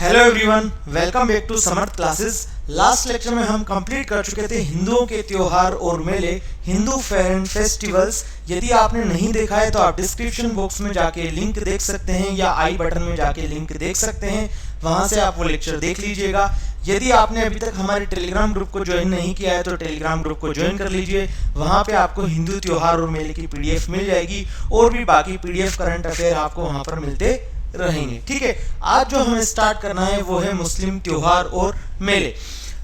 Hello everyone, welcome back to Samarth classes. Last lecture में हम complete कर चुके थे हिंदुओं के त्योहार और मेले, हिंदू फेयर एंड फेस्टिवल्स। यदि आपने नहीं देखा है तो आप डिस्क्रिप्शन बॉक्स में जाके लिंक देख सकते हैं या आई बटन में जाके लिंक देख सकते हैं, वहां से आप वो लेक्चर देख लीजिएगा। यदि आपने अभी तक हमारे टेलीग्राम ग्रुप को ज्वाइन नहीं किया है तो टेलीग्राम ग्रुप को ज्वाइन कर लीजिए। वहां पे आपको हिंदू त्योहार और मेले की पीडीएफ मिल जाएगी और भी बाकी पीडीएफ करंट अफेयर आपको वहां पर मिलते रहेंगे। ठीक है, आज जो हमें स्टार्ट करना है वो है मुस्लिम त्योहार और मेले।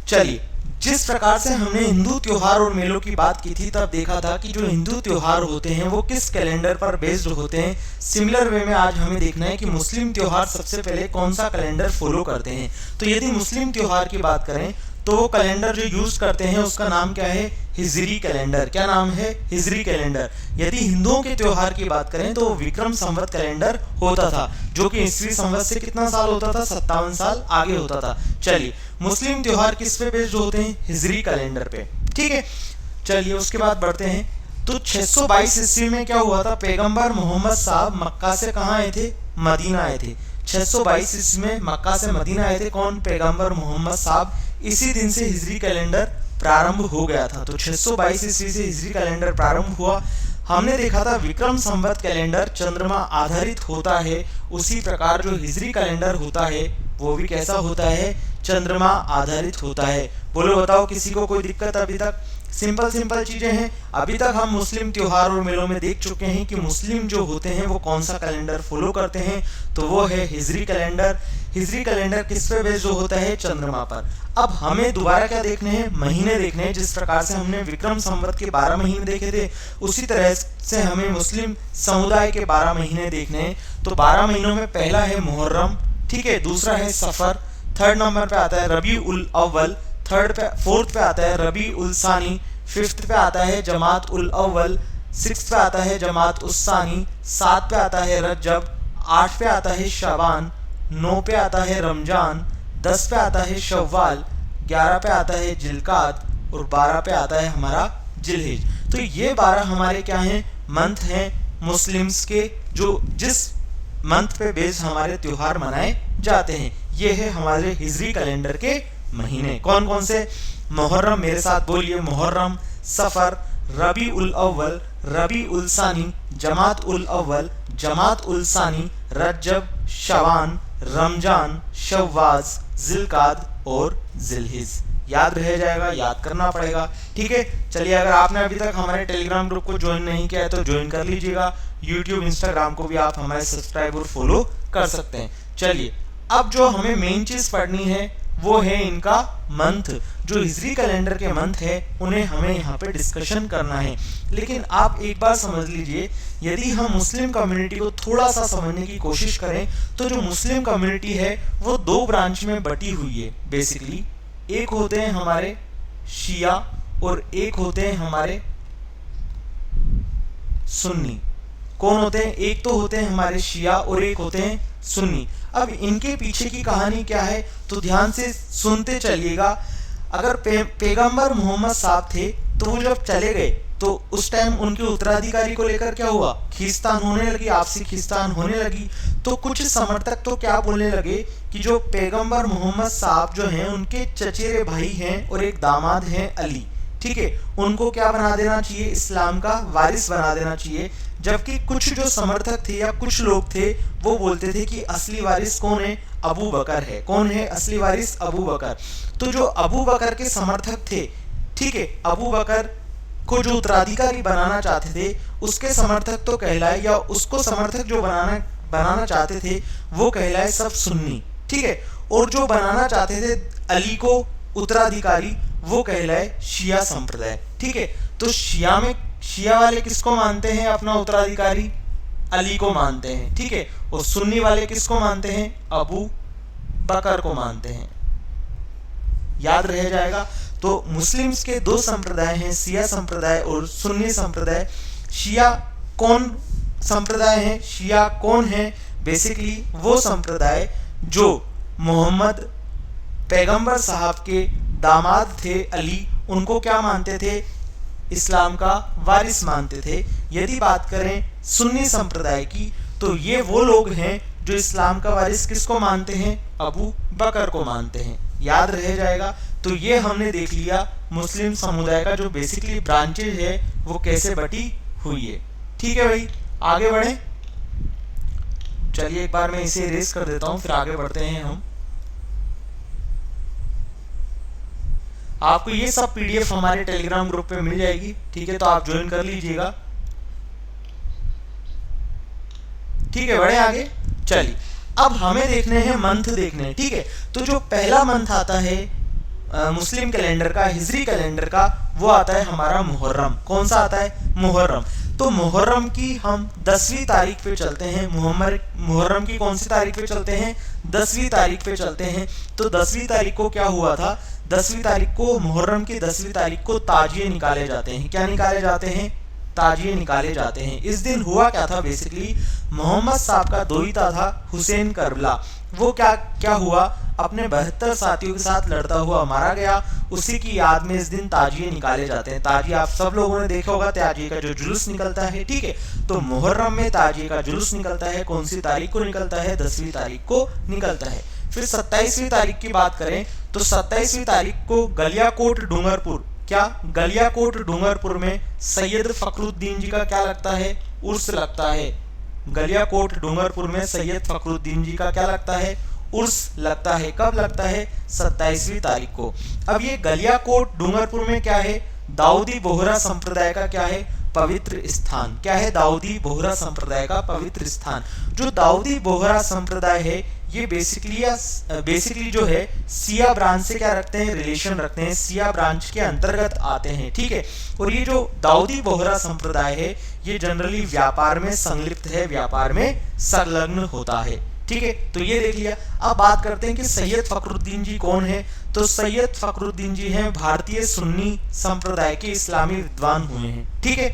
चलिए, जिस प्रकार से हमने हिंदू त्योहार और मेलों की बात की थी तब देखा था कि जो हिंदू त्योहार होते हैं वो किस कैलेंडर पर बेस्ड होते हैं। सिमिलर वे में आज हमें देखना है कि मुस्लिम त्योहार सबसे पहले कौन सा कैलेंडर फॉलो करते हैं। तो यदि मुस्लिम त्योहार की बात करें तो वो कैलेंडर जो यूज करते हैं उसका नाम क्या है? हिजरी कैलेंडर। क्या नाम है? हिजरी कैलेंडर। यदि हिंदुओं के त्योहार की बात करें तो विक्रम संवत कैलेंडर होता था, जो कि ईस्वी संवत से कितना साल होता था? 57 साल आगे होता था। चलिए, मुस्लिम त्योहार किस पे बेस्ड होते हैं? हिजरी कैलेंडर पे। ठीक है, चलिए उसके बाद बढ़ते हैं। तो 622 ईस्वी में क्या हुआ था? पैगंबर मोहम्मद साहब मक्का से कहाँ आए थे? मदीना आए थे। 622 ईस्वी में मक्का से मदीना आए थे। कौन? पैगंबर मोहम्मद साहब। इसी दिन से हिजरी कैलेंडर प्रारंभ हो गया था। तो 622 ईस्वी से हिजरी कैलेंडर प्रारंभ हुआ। हमने देखा था विक्रम संवत कैलेंडर चंद्रमा आधारित होता है, उसी प्रकार जो हिजरी कैलेंडर होता है वो भी कैसा होता है? चंद्रमा आधारित होता है। बोलो बताओ, किसी को कोई दिक्कत अभी तक? सिंपल चीजें हैं। अभी तक हम मुस्लिम त्योहार और मेलों में देख चुके हैं कि मुस्लिम जो होते हैं वो कौन सा कैलेंडर फॉलो करते हैं, तो वो है हिजरी कैलेंडर। हिजरी कैलेंडर किस पे बेस्ड होता है? चंद्रमा पर। अब हमें दोबारा क्या देखने हैं? महीने देखने हैं। जिस प्रकार से हमने विक्रम संवत के 12 महीने देखे थे, उसी तरह से हमें मुस्लिम समुदाय के 12 महीने देखने हैं। तो 12 महीनों में पहला है मुहर्रम, ठीक है, दूसरा है सफर, थर्ड नंबर पे आता है रबी उल अव्वल, फोर्थ पे आता है रबी उल सानी, फिफ्थ पे आता है जमात उल अव्वल, सिक्स्थ पे आता है जमात उस सानी, 7 पे आता है रजब, 8 पे आता है शाबान, 9 पे आता है रमजान, 10 पे आता है शव्वाल, 11 पे आता है जिलकाद और 12 पे आता है हमारा जिलहिज। तो ये 12 हमारे क्या हैं? मंथ हैं मुस्लिम्स के, जो जिस मंथ पे बेस्ड हमारे त्योहार मनाए जाते हैं। ये है हमारे हिजरी कैलेंडर के महीने। कौन कौन से? मुहर्रम, मेरे साथ बोलिए, मुहर्रम, सफर, रबी उल अव्वल, रबी उल सानी, जमात उल अव्वल, जमात उल सानी, रजब, शवान, रमजान, शव्वाज, जिलकाद और जिलहिज। याद रह जाएगा, याद करना पड़ेगा। ठीक है, चलिए, अगर आपने अभी तक हमारे टेलीग्राम ग्रुप को ज्वाइन नहीं किया है तो ज्वाइन कर लीजिएगा। यूट्यूब, इंस्टाग्राम को भी आप हमारे सब्सक्राइब और फॉलो कर सकते हैं। चलिए, अब जो हमें मेन चीज पढ़नी है वो है इनका मंथ। जो हिजरी कैलेंडर के मंथ है उन्हें हमें यहाँ पे डिस्कशन करना है। लेकिन आप एक बार समझ लीजिए, यदि हम मुस्लिम कम्युनिटी को थोड़ा सा समझने की कोशिश करें तो जो मुस्लिम कम्युनिटी है वो 2 ब्रांच में बटी हुई है बेसिकली। एक होते हैं हमारे शिया और एक होते हैं हमारे सुन्नी। कौन होते हैं? एक तो होते हैं हमारे शिया और एक होते हैं सुन्नी। अब इनके पीछे की कहानी क्या है तो ध्यान से सुनते चलिएगा। अगर पैगंबर मोहम्मद साहब थे तो वो जब चले गए तो उस टाइम उनके उत्तराधिकारी को लेकर क्या हुआ? खींचतान होने लगी, आपसी खींचतान होने लगी। तो कुछ समर्थक तो क्या बोलने लगे कि जो पैगंबर मोहम्मद साहब जो हैं उनके चचेरे भाई हैं और एक दामाद हैं अली, ठीक है, उनको क्या बना देना चाहिए? इस्लाम का वारिस बना देना चाहिए। जबकि कुछ जो समर्थक थे या कुछ लोग थे वो बोलते थे कि असली वारिस कौन है? अबू बकर है। कौन है असली वारिस? अबू बकर। तो जो अबू बकर के समर्थक थे, ठीक है, अबू बकर को जो उत्तराधिकारी बनाना चाहते थे उसके समर्थक तो कहलाए, या उसको समर्थक जो बनाना चाहते थे वो कहलाए सब सुन्नी, ठीक है, और जो बनाना चाहते थे अली को उत्तराधिकारी वो कहलाए शिया संप्रदाय। ठीक है, तो शिया वाले किसको मानते हैं अपना उत्तराधिकारी? अली को मानते हैं, ठीक है, और सुन्नी वाले किसको मानते हैं? अबू बकर को मानते हैं। याद रह जाएगा। तो मुस्लिम्स के 2 संप्रदाय हैं, शिया संप्रदाय और सुन्नी संप्रदाय। शिया कौन संप्रदाय है? शिया कौन है? बेसिकली वो संप्रदाय जो मोहम्मद पैगंबर साहब के दामाद थे अली, उनको क्या मानते थे? इस्लाम का वारिस मानते थे। यदि बात करें सुन्नी संप्रदाय की तो ये वो लोग हैं जो इस्लाम का वारिस किसको मानते हैं, अबू बकर को मानते हैं। याद रह जाएगा। तो ये हमने देख लिया मुस्लिम समुदाय का जो बेसिकली ब्रांचेज है वो कैसे बटी हुई है। ठीक है भाई, आगे बढ़े। चलिए एक बार मैं इसे इरेज कर देता हूं, फिर आगे बढ़ते हैं हम। आपको ये सब पीडीएफ हमारे टेलीग्राम ग्रुप पे मिल जाएगी। ठीक है, तो आप ज्वाइन कर लीजिएगा। ठीक है, बढ़े आगे। चलिए अब हमें देखने हैं मंथ देखने हैं। ठीक है, तो जो पहला मंथ आता है मुस्लिम कैलेंडर का, हिजरी कैलेंडर का, वो आता है हमारा मुहर्रम। कौन सा आता है, मुहर्रम। तो मुहर्रम की हम 10वीं तारीख पे चलते हैं। मुहर्रम की कौन सी तारीख पे चलते हैं, 10वीं तारीख पे चलते हैं। तो 10वीं तारीख को क्या हुआ था, 10वीं तारीख को, मुहर्रम की 10वीं तारीख को ताजिए निकाले जाते हैं। क्या निकाले जाते हैं, ताजिए निकाले जाते हैं। इस दिन हुआ क्या था, बेसिकली मोहम्मद साहब का दोहिता था हुसैन करबला, वो क्या हुआ, अपने 72 साथियों के साथ लड़ता हुआ मारा गया। उसी की याद में इस दिन ताजिए निकाले जाते हैं। ताजिए आप सब लोगों ने देखा होगा, ताजिए का जो जुलूस निकलता है। ठीक है, तो मुहर्रम में ताजिए का जुलूस निकलता है। कौन सी तारीख को निकलता है, 10वीं तारीख को निकलता है। फिर 27वीं तारीख की बात करें तो 27वीं तारीख को गलियाकोट डूंगरपुर, क्या गलियाकोट डूंगरपुर में सैयद फखरुद्दीन जी का क्या लगता है, उर्स लगता है। गलियाकोट डूंगरपुर में सैयद फखरुद्दीन जी का क्या लगता है, उर्स लगता है। कब लगता है, 27वीं तारीख को। अब ये गलियाकोट डूंगरपुर में क्या है, दाऊदी बोहरा संप्रदाय का क्या है, पवित्र स्थान। क्या है, दाऊदी बोहरा संप्रदाय का पवित्र स्थान। जो दाऊदी बोहरा संप्रदाय है ये बेसिकली जो है सिया ब्रांच से क्या रखते हैं, रिलेशन रखते हैं, सिया ब्रांच के अंतर्गत आते हैं। ठीक है, और ये जो दाऊदी बोहरा संप्रदाय है ये जनरली व्यापार में संलिप्त है, व्यापार में संलग्न होता है। ठीक है, तो ये देख लिया। अब बात करते हैं कि सैयद फखरुद्दीन जी कौन है। तो सैयद फखरुद्दीन जी हैं भारतीय सुन्नी संप्रदाय के इस्लामी विद्वान हुए हैं। ठीक है,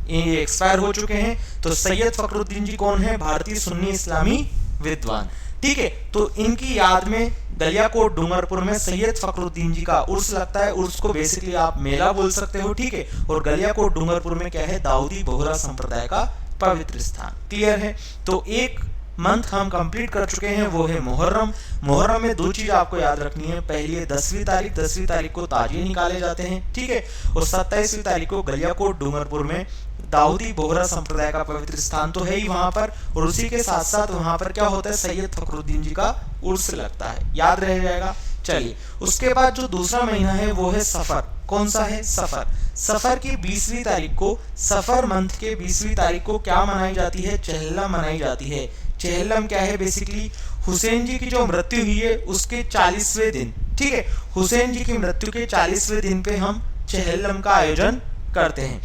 ये एक्सपायर हो चुके हैं। तो सैयद फखरुद्दीन जी कौन है, भारतीय सुन्नी इस्लामी विद्वान। ठीक है, तो इनकी याद में गलियाकोट डूंगरपुर में सैयद फखरुद्दीन जी का उर्स लगता है। उर्स को बेसिकली आप मेला बोल सकते हो। ठीक है, और गलियाकोट डूंगरपुर में क्या है, दाऊदी बोहरा संप्रदाय का पवित्र स्थान। क्लियर है। तो एक मंथ हम कंप्लीट कर चुके हैं, वो है मुहर्रम। मुहर्रम में दो चीज आपको याद रखनी है। पहली है 10वीं तारीख को ताजिए निकाले जाते हैं। ठीक है, और 27वीं तारीख को गलियाकोट डूंगरपुर में दाऊदी बोहरा संप्रदाय का पवित्र स्थान तो है ही वहां पर, और उसी के साथ साथ वहां पर क्या होता है, सैयद फखरुद्दीन जी का उर्स लगता है। याद रह जाएगा। चलिए, उसके बाद जो दूसरा महीना है वो है सफर। कौन सा है, सफर। सफर की 20वीं तारीख को, सफर मंथ के 20वीं तारीख को क्या मनाई जाती है, चहल्लम मनाई जाती है। चहल्लम क्या है, बेसिकली हुसैन जी की जो मृत्यु हुई है उसके 40वें दिन। ठीक है, हुसैन जी की मृत्यु के 40वें दिन पे हम चहल्लम का आयोजन करते हैं।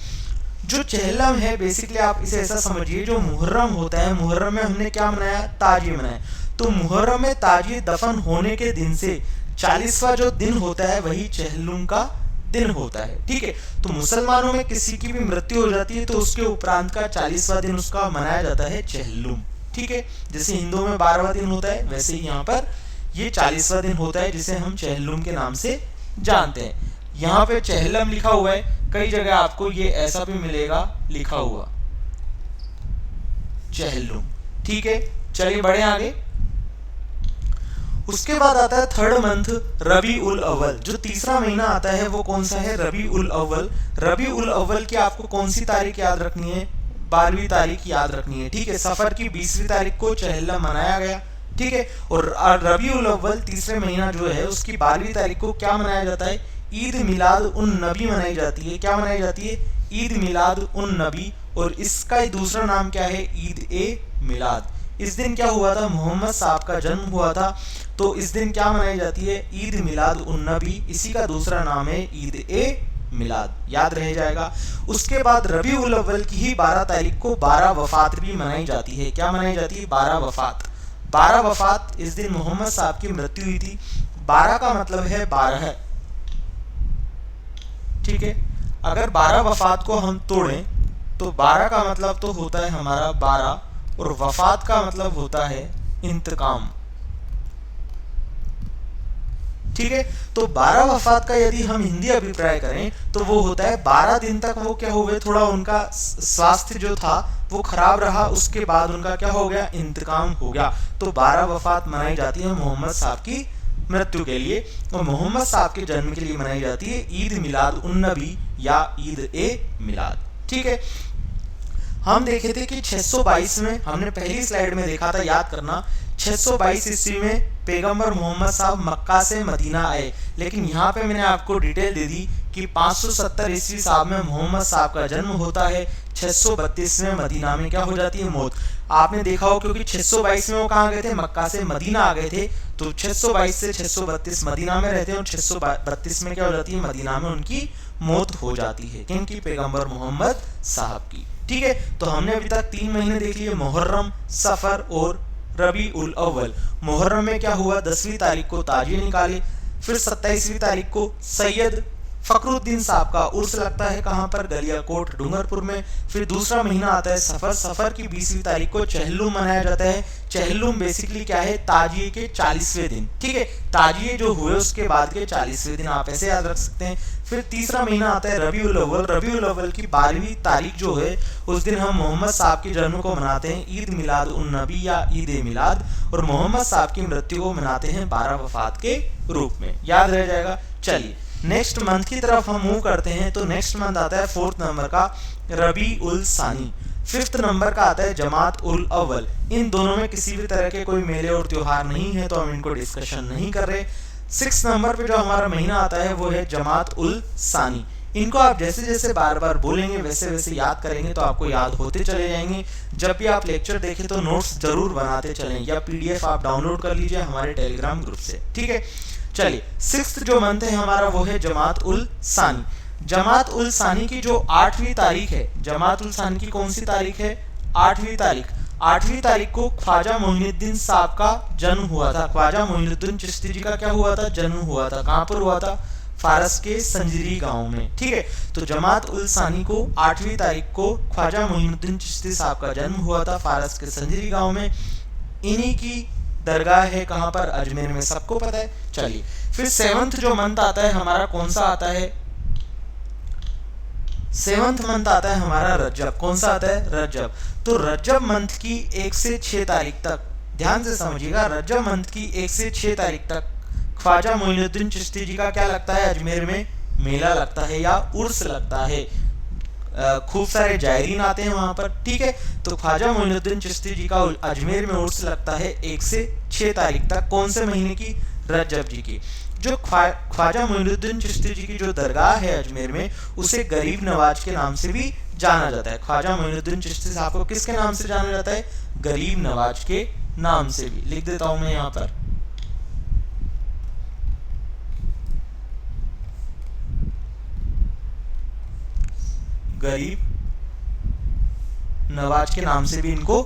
जो चहल्लम है बेसिकली आप इसे ऐसा समझिए, जो मुहर्रम होता है, मुहर्रम में हमने क्या मनाया, ताजिए मनाया। तो मुहर्रम में ताजिए दफन होने के दिन से 40वां जो दिन होता है वही चहल्लुम का दिन होता है। ठीक है, तो मुसलमानों में किसी की भी मृत्यु हो जाती है तो उसके उपरांत का 40वां दिन उसका मनाया जाता है चहल्लुम। ठीक है, जैसे हिंदुओं में 12वां दिन होता है वैसे ही यहाँ पर ये 40वां दिन होता है जिसे हम चहल्लुम के नाम से जानते हैं। यहाँ पे चहल्लम लिखा हुआ है, कई जगह आपको ये ऐसा भी मिलेगा लिखा हुआ चहल्लुम। ठीक है, चलिए बढ़े आगे। उसके बाद आता है थर्ड मंथ रबी उल अव्वल। जो तीसरा महीना आता है वो कौन सा है, रबी उल अव्वल। रबी उल अव्वल की आपको कौन सी तारीख याद रखनी है, 12वीं तारीख याद रखनी है। ठीक है, सफर की 20वीं तारीख को चहल्लम मनाया गया। ठीक है, और रबी उल अव्वल तीसरे महीना जो है उसकी 12वीं तारीख को क्या मनाया जाता है, ईद मिलाद उन नबी मनाई जाती है। क्या मनाई जाती है, ईद मिलाद उन नबी। और इसका दूसरा नाम क्या है, ईद ए मिलाद। इस दिन क्या हुआ था, मोहम्मद साहब का जन्म हुआ था, तो इस दिन क्या मनाई जाती है, ईद मिलाद उन नबी। इसी का दूसरा नाम है ईद ए मिलाद। याद रह जाएगा। उसके बाद रबी उल अव्वल की ही 12 तारीख को 12 वफात भी मनाई जाती है। क्या मनाई जाती है, 12 वफात। 12 वफात, इस दिन मोहम्मद साहब की मृत्यु हुई थी। 12 का मतलब है 12। ठीक है, अगर 12 वफात को हम तोड़ें तो 12 का मतलब तो होता है हमारा 12, और वफात का मतलब होता है इंतकाम। ठीक है, तो 12 वफात का यदि हम हिंदी अभिप्राय करें तो वो होता है 12 दिन तक वो क्या हुए, थोड़ा उनका स्वास्थ्य जो था वो खराब रहा, उसके बाद उनका क्या हो गया, इंतकाम हो गया। तो 12 वफात मनाई जाती है मोहम्मद साहब की मृत्यु के लिए, और मोहम्मद साहब के जन्म के लिए मनाई जाती है ईद मिलाद उन नबी या ईद ए मिलाद। ठीक है, हम देखे थे कि 622 में, हमने पहली स्लाइड में देखा था, याद करना, 622 ईस्वी में पैगंबर मोहम्मद साहब मक्का से मदीना आए, लेकिन यहाँ पे मैंने आपको डिटेल दे दी कि 570 ईस्वी साहब में मोहम्मद साहब का जन्म होता है, 632 में मदीना में क्या हो जाती है, मौत। आपने देखा हो क्योंकि 622 में वो कहाँ गए थे, मक्का से मदीना आ गए थे, तो 622 से 632 मदीना में रहते हैं, और 632 में क्या हो जाती है, मदीना में उनकी मौत हो जाती है, किनकी, पैगंबर मोहम्मद साहब की। ठीक है, तो हमने अभी तक 3 महीने देख लिए, मुहर्रम, सफर और रबी उल अव्वल। मुहर्रम में क्या हुआ, 10वीं तारीख को ताजिए निकाले, फिर 27वीं तारीख को सैयद फखरुद्दीन साहब का उर्स लगता है, कहाँ पर, गलियाकोट डूंगरपुर में। फिर दूसरा महीना आता है सफर, सफर की 20वीं तारीख को चहल्लुम मनाया जाता है। चहल्लुम बेसिकली क्या है, ताजिए के 40वें दिन। ठीक है, ताजिए जो हुए उसके बाद के 40वें दिन, आप ऐसे याद रख सकते हैं। फिर तीसरा महीना आता है रबीउल अव्वल, रबीउल अव्वल की 12वीं तारीख जो है उस दिन हम मोहम्मद साहब के जन्म को मनाते हैं ईद मिलाद उन नबी या ईद ए मिलाद, और मोहम्मद साहब की मृत्यु को मनाते हैं 12 वफात के रूप में, याद रह जाएगा। चलिए नेक्स्ट मंथ की तरफ हम मूव करते हैं, तो नेक्स्ट मंथ आता है 4th नंबर का रबी उल सानी, 5th नंबर का आता है जमात उल अव्वल। इन दोनों में किसी भी तरह के कोई मेले और त्योहार नहीं है, तो हम इनको डिस्कशन नहीं कर रहे। 6th नंबर पे जो हमारा महीना आता है वो है जमात उल सानी। इनको आप जैसे जैसे बार बार बोलेंगे वैसे वैसे याद करेंगे, तो आपको याद होते चले जाएंगे। जब भी आप लेक्चर देखें तो नोट्स जरूर बनाते चलें, या PDF आप डाउनलोड कर लीजिए हमारे टेलीग्राम ग्रुप से। ठीक है, चलिए 6th जो मंथ है हमारा वो है जमात उल सानी। जमात उल सानी की जो 8वीं तारीख है, जमात उल सानी की कौन सी तारीख है, 8वीं तारीख। 8वीं तारीख को ख्वाजा मोइनुद्दीन साहब का जन्म हुआ था। ख्वाजा मोइनुद्दीन चिश्ती जी का क्या हुआ था, जन्म हुआ था। कहाँ पर हुआ था, फारस के संजरी गांव में। ठीक है, तो जमात उल सानी को 8वीं तारीख को ख्वाजा मोइनुद्दीन चिश्ती साहब का जन्म हुआ था फारस के संजरी गांव में। इन्हीं की दरगाह है कहाँ पर, अजमेर में, सबको पता है। चलिए फिर 7th जो मंथ आता है हमारा कौन सा आता है, 7th मंथ आता है हमारा रजब। कौन सा आता है, रजब। तो रजब मंथ की 1 से 6 तारीख तक, ध्यान से समझिएगा, रजब मंथ की 1 से 6 तारीख तक ख्वाजा मोइनुद्दीन चिश्ती जी का क्या लगता है, अजमेर में मेला लगता है या उर्स लगता है। खूब सारे जायरीन आते हैं वहां पर। ठीक है, तो ख्वाजा मोइनुद्दीन चिश्ती जी का अजमेर में उर्स लगता है 1 से 6 तारीख तक। कौन से महीने की, रजब जी की। जो ख्वाजा मोइनुद्दीन चिश्ती जी की जो दरगाह है अजमेर में, उसे गरीब नवाज के नाम से भी जाना जाता है। ख्वाजा मोइनुद्दीन चिश्ती साहब को किसके नाम से जाना जाता है, गरीब नवाज के नाम से भी। लिख देता हूं मैं यहाँ पर, गरीब नवाज के नाम से भी इनको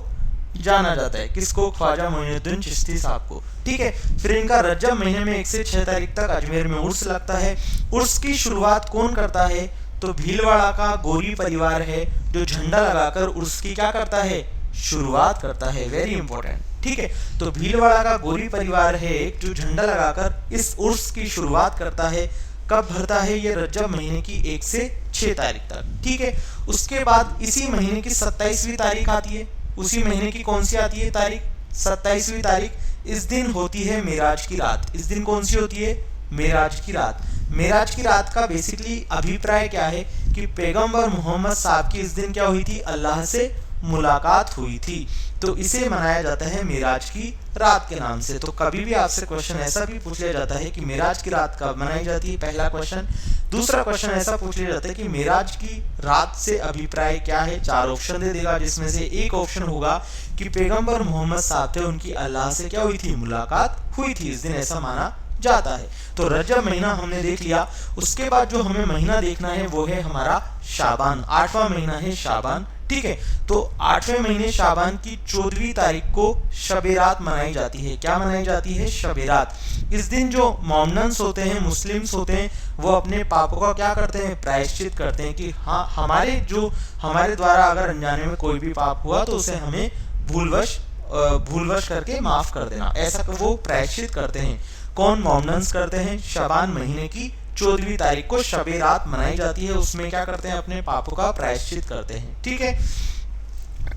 जाना जाता है। किसको, ख्वाजा मोइनुद्दीन चिश्ती साहब को। ठीक है, फिर इनका रजब महीने में 1 से 6 तारीख तक अजमेर में उर्स लगता है। उर्स की शुरुआत कौन करता है, तो भीलवाड़ा का गोरी परिवार है जो झंडा लगाकर उर्स की क्या करता है, शुरुआत करता है। Very important. ठीक है, तो भीलवाड़ा का गोरी परिवार है एक जो झंडा लगाकर इस उर्स की शुरुआत करता है। कब भरता है, ये रजब महीने की 1 से 6 तारीख तक। ठीक है, उसके बाद इसी महीने की 27वीं तारीख आती है। उसी महीने की कौन सी आती है तारीख, 27वीं तारीख। इस दिन होती है मेराज की रात। इस दिन कौन सी होती है, मेराज की रात। मेराज की रात का बेसिकली अभिप्राय क्या है कि पैगंबर मोहम्मद साहब की इस दिन क्या हुई थी, अल्लाह से मुलाकात हुई थी, तो इसे मनाया जाता है मेराज की रात के नाम से। तो कभी भी आपसे क्वेश्चन ऐसा भी पूछ लिया जाता है कि मेराज की रात कब मनाई जाती है, पहला क्वेश्चन। दूसरा क्वेश्चन ऐसा पूछ लिया जाता है कि मेराज की रात से अभिप्राय क्या है। 4 ऑप्शन दे देगा, जिसमें से एक ऑप्शन होगा कि पैगंबर मोहम्मद साहब थे, उनकी अल्लाह से क्या हुई थी, मुलाकात हुई थी, इस दिन ऐसा माना जाता है। तो रजब महीना हमने देख लिया। उसके बाद जो हमें महीना देखना है वो है हमारा शाबान। 8वां महीना है शाबान। ठीक है, तो 8वें महीने शाबान की 14वीं तारीख को शब-ए-रात मनाई जाती है। क्या मनाई जाती है, शब-ए-रात। इस दिन जो मोमिन्स होते हैं, मुस्लिम्स होते हैं, वो अपने पापों का क्या करते हैं, प्रायश्चित करते हैं कि हाँ हमारे द्वारा अगर अनजाने में कोई भी पाप हुआ तो उसे हमें भूलवश करके माफ कर देना, ऐसा वो प्रायश्चित करते हैं। कौन, मोमिन्स करते हैं। शाबान महीने की 14वीं तारीख को शब-ए-रात मनाई जाती है। उसमें क्या करते हैं, अपने पापों का प्रायश्चित करते हैं। ठीक है,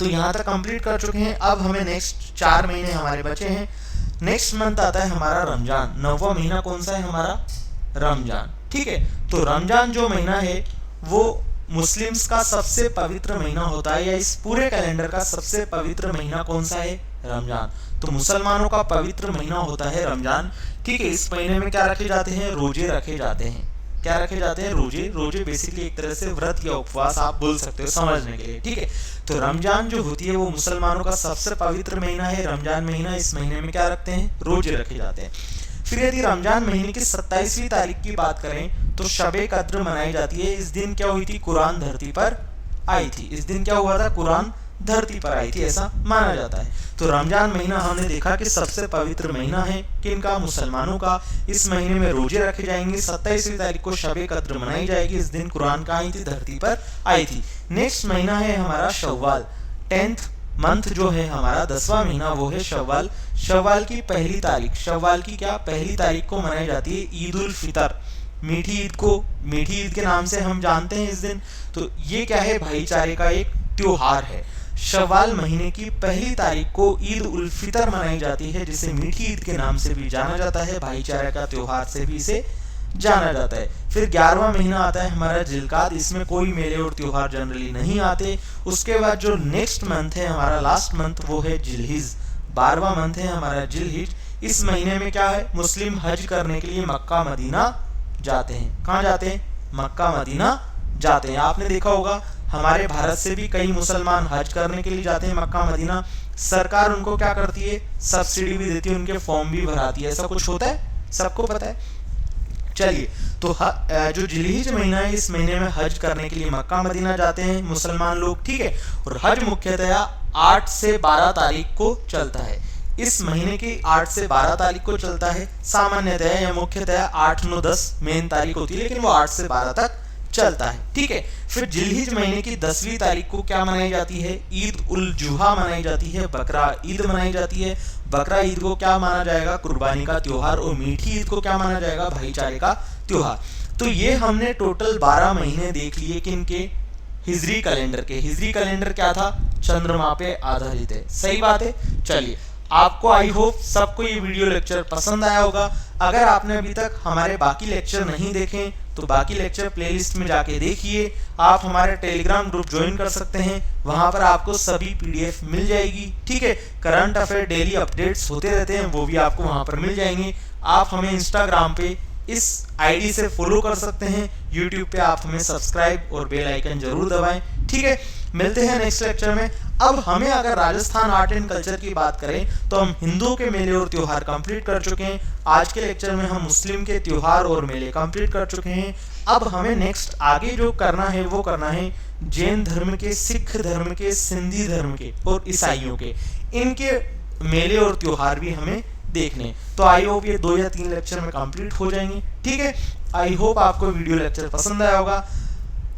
तो यहाँ तक कंप्लीट कर चुके हैं। अब हमें नेक्स्ट 4 महीने हमारे बचे हैं। नेक्स्ट मंथ आता है हमारा रमजान। 9वां महीना कौन सा है हमारा? रमजान। ठीक है, तो रमजान जो महीना है वो मुस्लिम्स का सबसे पवित्र महीना होता है, या इस पूरे कैलेंडर का सबसे पवित्र महीना कौन सा है? रमजान। तो मुसलमानों का पवित्र महीना होता है रमजान। ठीक है, इस महीने में क्या रखे जाते हैं? रोजे रखे जाते हैं। क्या रखे जाते हैं? रोजे। रोजे बेसिकली एक तरह से व्रत या उपवास आप बोल सकते हो समझने के लिए। ठीक है, तो रमजान जो होती है वो मुसलमानों का सबसे पवित्र महीना है, रमजान महीना। इस महीने में क्या रखते हैं? रोजे रखे जाते हैं। फिर यदि रमजान महीने की 27वीं तारीख की बात करें तो शबे कद्र मनाई जाती है। इस दिन क्या हुई थी? कुरान धरती पर आई थी। इस दिन क्या हुआ था? कुरान धरती पर आई थी, ऐसा माना जाता है। तो रमजान महीना हमने देखा कि सबसे पवित्र महीना है किनका? मुसलमानों का। इस महीने में रोजे रखे जाएंगे। 27वीं तारीख को शबे कद्र मनाई जाएगी। इस दिन कुरान कहाँ आई थी? धरती पर आई थी। नेक्स्ट महीना है हमारा शव्वाल। 10th मंथ जो है हमारा 10वां महीना वो है शव्वाल। शव्वाल की पहली तारीख, शव्वाल की क्या? पहली तारीख को मनाई जाती है ईद उल फितर। मीठी ईद को मीठी ईद के नाम से हम जानते हैं इस दिन। तो ये क्या है? भाईचारे का एक त्योहार है। शव्वाल महीने की पहली तारीख को ईद उल फितर मनाई जाती है, जिसे मीठी ईद के नाम से भी जाना जाता है, भाईचारे का त्योहार से भी इसे जाना जाता है। फिर 11वां महीना आता है हमारा जिलकाद। इसमें कोई मेले और त्योहार जनरली नहीं आते। उसके बाद जो नेक्स्ट मंथ है हमारा, लास्ट मंथ, वो है जिलहिज। 12वां मंथ है हमारा जिलहिज। इस महीने में क्या है? मुस्लिम हज करने के लिए मक्का मदीना जाते हैं। कहाँ जाते हैं? मक्का मदीना जाते हैं। आपने देखा होगा हमारे भारत से भी कई मुसलमान हज करने के लिए जाते हैं मक्का मदीना। सरकार उनको क्या करती है? सब्सिडी भी देती है, उनके फॉर्म भी भराती है। ऐसा कुछ होता है, सबको पता है। चलिए, तो जो जिलहिज महीना है इस महीने में हज करने के लिए मक्का मदीना जाते हैं मुसलमान लोग। ठीक है, और हज मुख्यतया 8 से 12 तारीख को चलता है। इस महीने की 8 से 12 तारीख को चलता है। सामान्यतया या मुख्यतया 8, 9, 10 मेन तारीख होती है, लेकिन वो 8 से 12 तक चलता है। ठीक है, फिर जिलहिज महीने की 10वीं तारीख को क्या मनाई जाती है? ईद उल जुहा मनाई जाती है, बकरा ईद मनाई जाती है। बकरा ईद को क्या माना जाएगा? कुर्बानी का त्योहार। और मीठी ईद को क्या माना जाएगा? भाईचारे का त्योहार। तो ये हमने टोटल 12 महीने देख लिए किनके? हिजरी कैलेंडर के। हिजरी कैलेंडर क्या था? चंद्रमा पे आधारित है। सही बात है। चलिए, आपको आई होप सबको ये वीडियो लेक्चर पसंद आया होगा। अगर आपने अभी तक हमारे बाकी लेक्चर नहीं देखे तो बाकी लेक्चर प्लेलिस्ट में जाके देखिए। आप हमारे टेलीग्राम ग्रुप ज्वाइन कर सकते हैं, वहां पर आपको सभी पीडीएफ मिल जाएगी। ठीक है, करंट अफेयर डेली अपडेट्स होते रहते हैं, वो भी आपको वहां पर मिल जाएंगे। आप हमें इंस्टाग्राम पे इस आईडी से फॉलो कर सकते हैं। यूट्यूब पे आप हमें सब्सक्राइब और बेल आइकन जरूर दबाएं। ठीक है, मिलते हैं नेक्स्ट लेक्चर में। अब हमें अगर राजस्थान आर्ट एंड कल्चर की बात करें तो हम हिंदुओं के मेले और त्योहार कंप्लीट कर चुके हैं। आज के लेक्चर में हम मुस्लिम के त्योहार और मेले कंप्लीट कर चुके हैं। अब हमें नेक्स्ट आगे जो करना है वो करना है जैन धर्म के, सिख धर्म के, सिंधी धर्म के और ईसाइयों के, इनके मेले और त्योहार भी हमें देखने। तो आई होप ये 2 या 3 लेक्चर में कंप्लीट हो जाएंगे। ठीक है, आई होप आपको वीडियो लेक्चर पसंद आया होगा।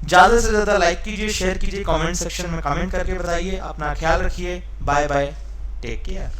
ज़्यादा से ज़्यादा लाइक कीजिए, शेयर कीजिए, कमेंट सेक्शन में कमेंट करके बताइए। अपना ख्याल रखिए। Bye bye, take care.